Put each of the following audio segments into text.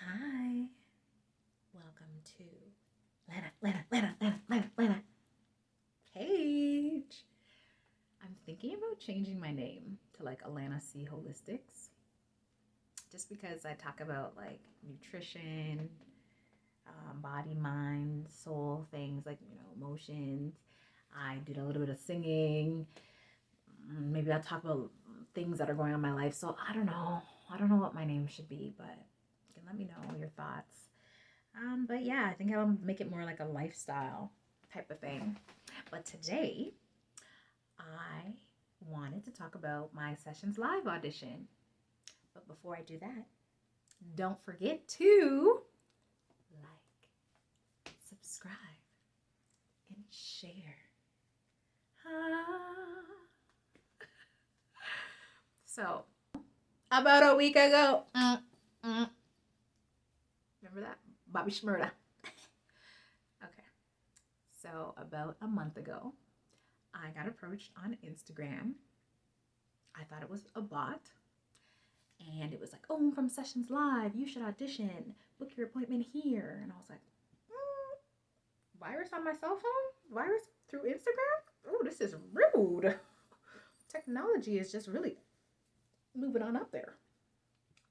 Hi, welcome to Lana Cage. I'm thinking about changing my name to like Alana C. Holistics, just because I talk about like nutrition, body, mind, soul things like emotions. I did a little bit of singing. Maybe I'll talk about things that are going on in my life. So I don't know. I don't know what my name should be, but you can let me know your thoughts. But yeah, I think I'll make it more like a lifestyle type of thing. But today, I wanted to talk about my Sessions Live audition. But before I do that, don't forget to like, subscribe, and share. So, about a week ago, remember that? Bobby Shmurda. Okay. So, about a month ago, I got approached on Instagram. I thought it was a bot. And it was like, oh, I'm from Sessions Live. You should audition. Book your appointment here. And I was like, virus on my cell phone? Virus through Instagram? Oh, this is rude. Technology is just really moving on up there.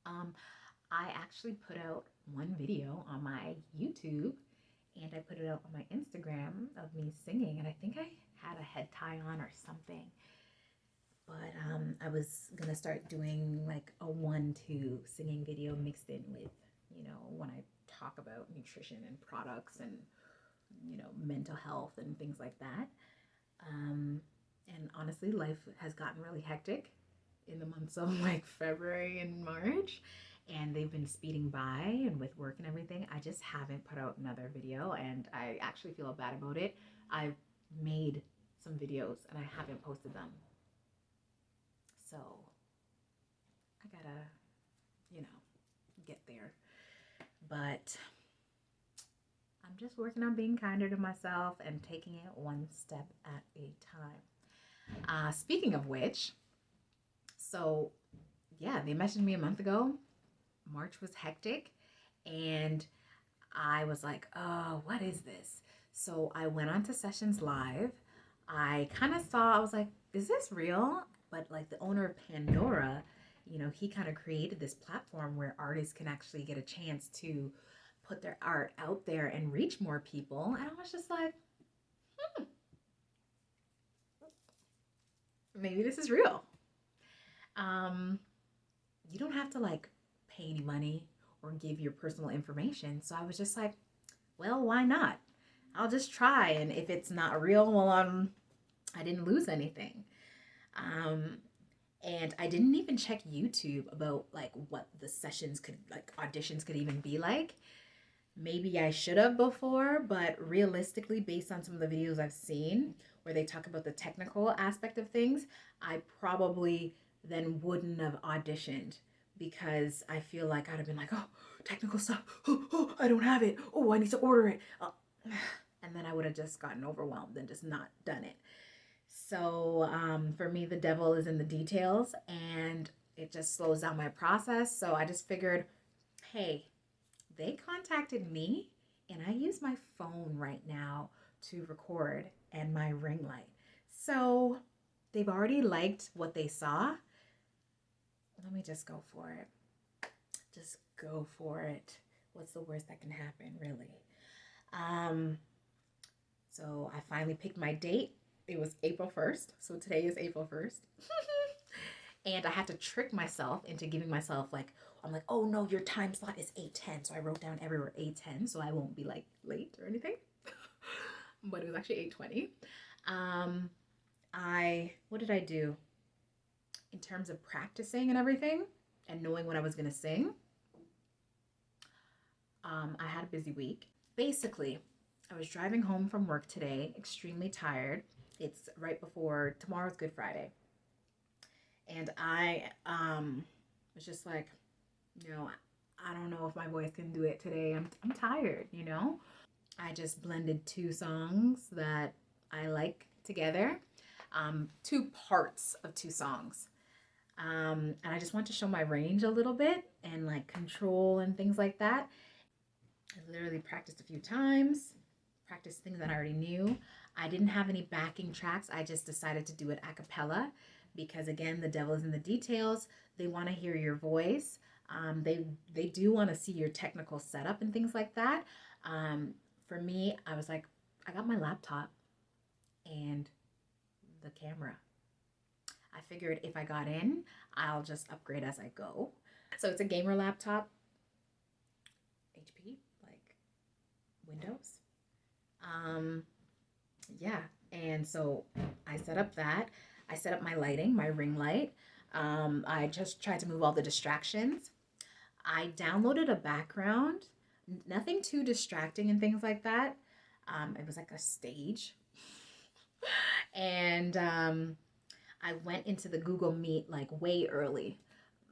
I actually put out one video on my YouTube and I put it out on my Instagram of me singing. And I think I had a head tie on or something. But I was gonna start doing like a 1-2 singing video mixed in with, when I talk about nutrition and products and, mental health and things like that. And honestly, life has gotten really hectic in the months of like February and March, and they've been speeding by. And with work and everything, I just haven't put out another video, and I actually feel bad about it. I've made some videos and I haven't posted them. So I gotta, get there. But I'm just working on being kinder to myself and taking it one step at a time. Speaking of which, so yeah, they messaged me a month ago. March was hectic, and I was like, oh, what is this? So I went on to Sessions Live. I kind of saw, I was like, is this real? But like the owner of Pandora, he kind of created this platform where artists can actually get a chance to put their art out there and reach more people. And I was just like, maybe this is real. You don't have to like pay any money or give your personal information. So I was just like, well, why not? I'll just try. And if it's not real, well, I didn't lose anything. Um, and I didn't even check YouTube about like what the sessions could like auditions could even be like. Maybe I should have before, but realistically, based on some of the videos I've seen where they talk about the technical aspect of things, I probably then wouldn't have auditioned because I feel like I'd have been like, oh, technical stuff. Oh, I don't have it. Oh, I need to order it. And then I would have just gotten overwhelmed and just not done it. So for me, the devil is in the details and it just slows down my process. So I just figured, hey, they contacted me and I use my phone right now to record and my ring light. So they've already liked what they saw. Let me just go for it. Just go for it. What's the worst that can happen, really? So I finally picked my date. It was April 1st. So today is April 1st. And I had to trick myself into giving myself like, I'm like, oh no, your time slot is 8:10. So I wrote down everywhere 8:10 so I won't be like late or anything. But it was actually 8:20. What did I do? In terms of practicing and everything and knowing what I was gonna sing, I had a busy week. Basically, I was driving home from work today, extremely tired. It's right before tomorrow's Good Friday. And I was just like, I don't know if my voice can do it today. I'm tired, I just blended two songs that I like together, two parts of two songs. And I just want to show my range a little bit and like control and things like that. I literally practiced a few times, practiced things that I already knew. I didn't have any backing tracks. I just decided to do it a cappella because, again, the devil is in the details. They want to hear your voice. They do want to see your technical setup and things like that. For me, I was like, I got my laptop and the camera. I figured if I got in, I'll just upgrade as I go. So it's a gamer laptop, HP, like Windows. Yeah, and so I set up that. I set up my lighting, my ring light. I just tried to move all the distractions. I downloaded a background, nothing too distracting and things like that. It was like a stage. And I went into the Google Meet like way early.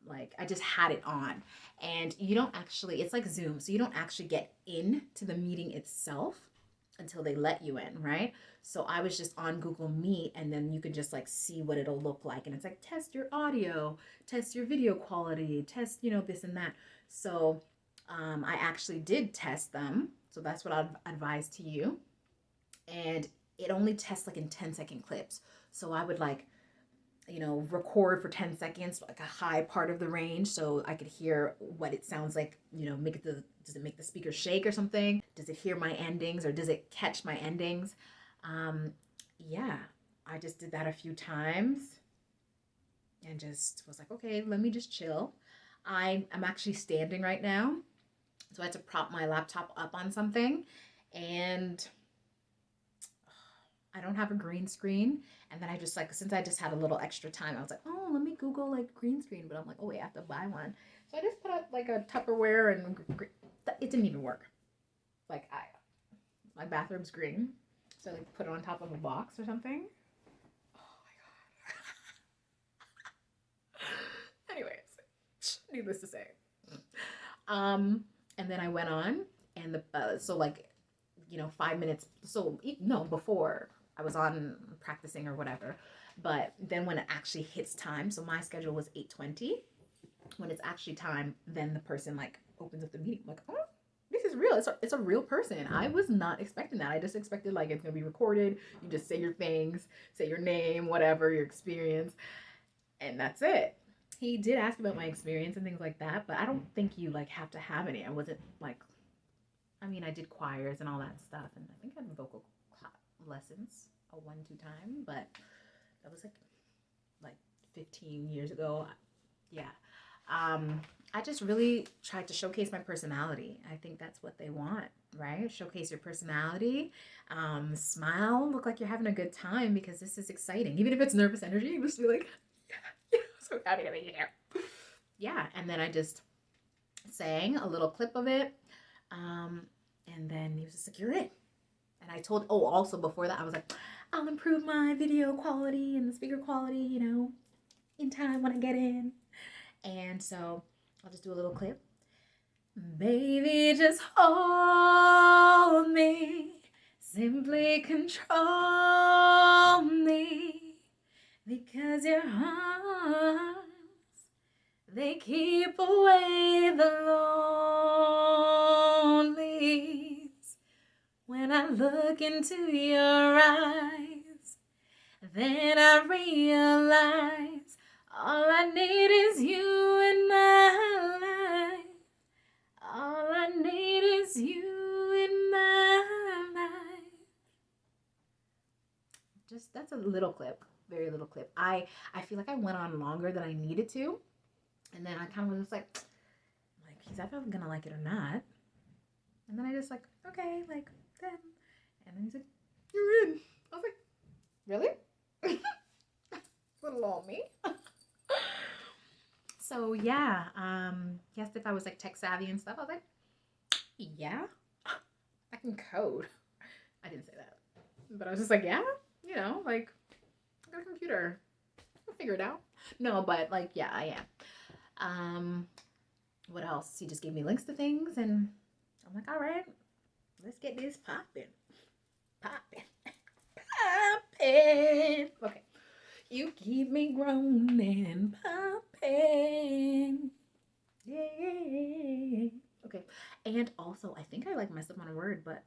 Like I just had it on. And you don't actually, it's like Zoom, so you don't actually get into the meeting itself until they let you in, right? So I was just on Google Meet and then you can just like see what it'll look like. And it's like test your audio, test your video quality, test, this and that. So I actually did test them. So that's what I'd advise to you. And it only tests like in 10-second clips. So I would like, record for 10 seconds, like a high part of the range, so I could hear what it sounds like, does it make the speaker shake or something? Does it hear my endings or does it catch my endings? Yeah, I just did that a few times and just was like, okay, let me just chill. I'm actually standing right now, so I had to prop my laptop up on something, and I don't have a green screen. And then I just like, since I just had a little extra time, I was like, oh, let me Google like green screen. But I'm like, oh wait, I have to buy one. So I just put up like a Tupperware and it didn't even work. Like my bathroom's green. So I like put it on top of a box or something. Oh my God. Anyways, needless to say. And then I went on and so like, 5 minutes. So no, before I was on practicing or whatever. But then when it actually hits time, so my schedule was 8:20. When it's actually time, then the person like opens up the meeting. I'm like, oh, this is real. It's a real person. I was not expecting that. I just expected like it's gonna be recorded. You just say your things, say your name, whatever, your experience, and that's it. He did ask about my experience and things like that, but I don't think you like have to have any. I wasn't like, I did choirs and all that stuff, and I think I had vocal lessons a 1-2 time, but that was like 15 years ago. Yeah. I just really tried to showcase my personality. I think that's what they want, right? Showcase your personality, smile, look like you're having a good time because this is exciting. Even if it's nervous energy, you just be like, yeah, so happy to be here. Yeah, and then I just sang a little clip of it, and then he was just like, you're in. And I told, also before that, I was like, I'll improve my video quality and the speaker quality, in time when I get in. And so I'll just do a little clip. Baby, just hold me, simply control me, because your arms, they keep away the lonelies. When I look into your eyes, then I realize all I need is you in my life. All I need is you in my life. Just, that's a little clip, very little clip. I feel like I went on longer than I needed to. And then I kind of was like, he's either gonna like it or not. And then I just like, okay, like, then. And then he's like, you're in. I was like, really? Little old me. So yeah, he asked if I was like tech savvy and stuff. I was like, yeah, I can code. I didn't say that, but I was just like, yeah, like I got a computer. I'll figure it out. No, but like, yeah, I am. What else? He just gave me links to things, and I'm like, all right, let's get this popping. Okay. You keep me groaning, popping. Yay. Okay. And also, I think I like messed up on a word, but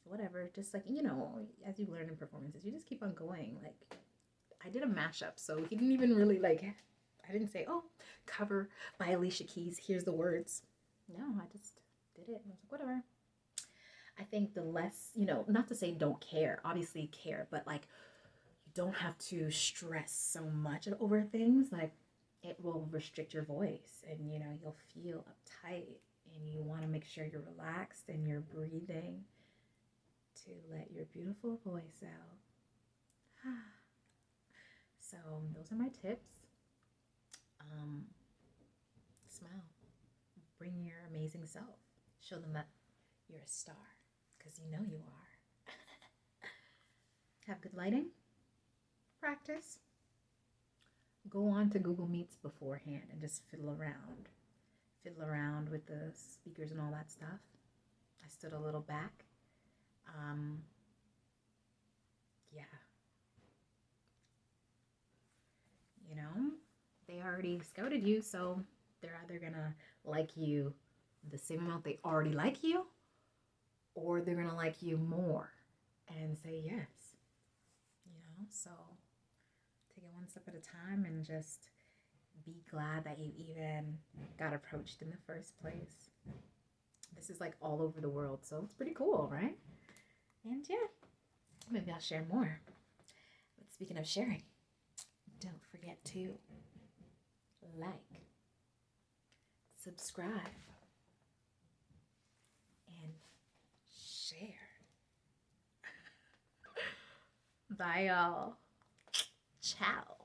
whatever. Just like, as you learn in performances, you just keep on going. Like, I did a mashup, so he didn't even really like, I didn't say, oh, cover by Alicia Keys. Here's the words. No, I just did it. And I was like, whatever. I think the less, not to say don't care, obviously care, but like you don't have to stress so much over things. Like it will restrict your voice and, you'll feel uptight and you want to make sure you're relaxed and you're breathing to let your beautiful voice out. So those are my tips. Um, Smile. Bring your amazing self. Show them that you're a star because you know you are. Have good lighting. Practice. Go on to Google Meets beforehand and just fiddle around. Fiddle around with the speakers and all that stuff. I stood a little back. Yeah. They already scouted you, so they're either gonna like you the same amount they already like you, or they're gonna like you more and say yes. So take it one step at a time and just be glad that you even got approached in the first place. This is like all over the world, so it's pretty cool, right? And yeah, maybe I'll share more. But speaking of sharing, don't forget to like, subscribe, and share. Bye, y'all. Ciao.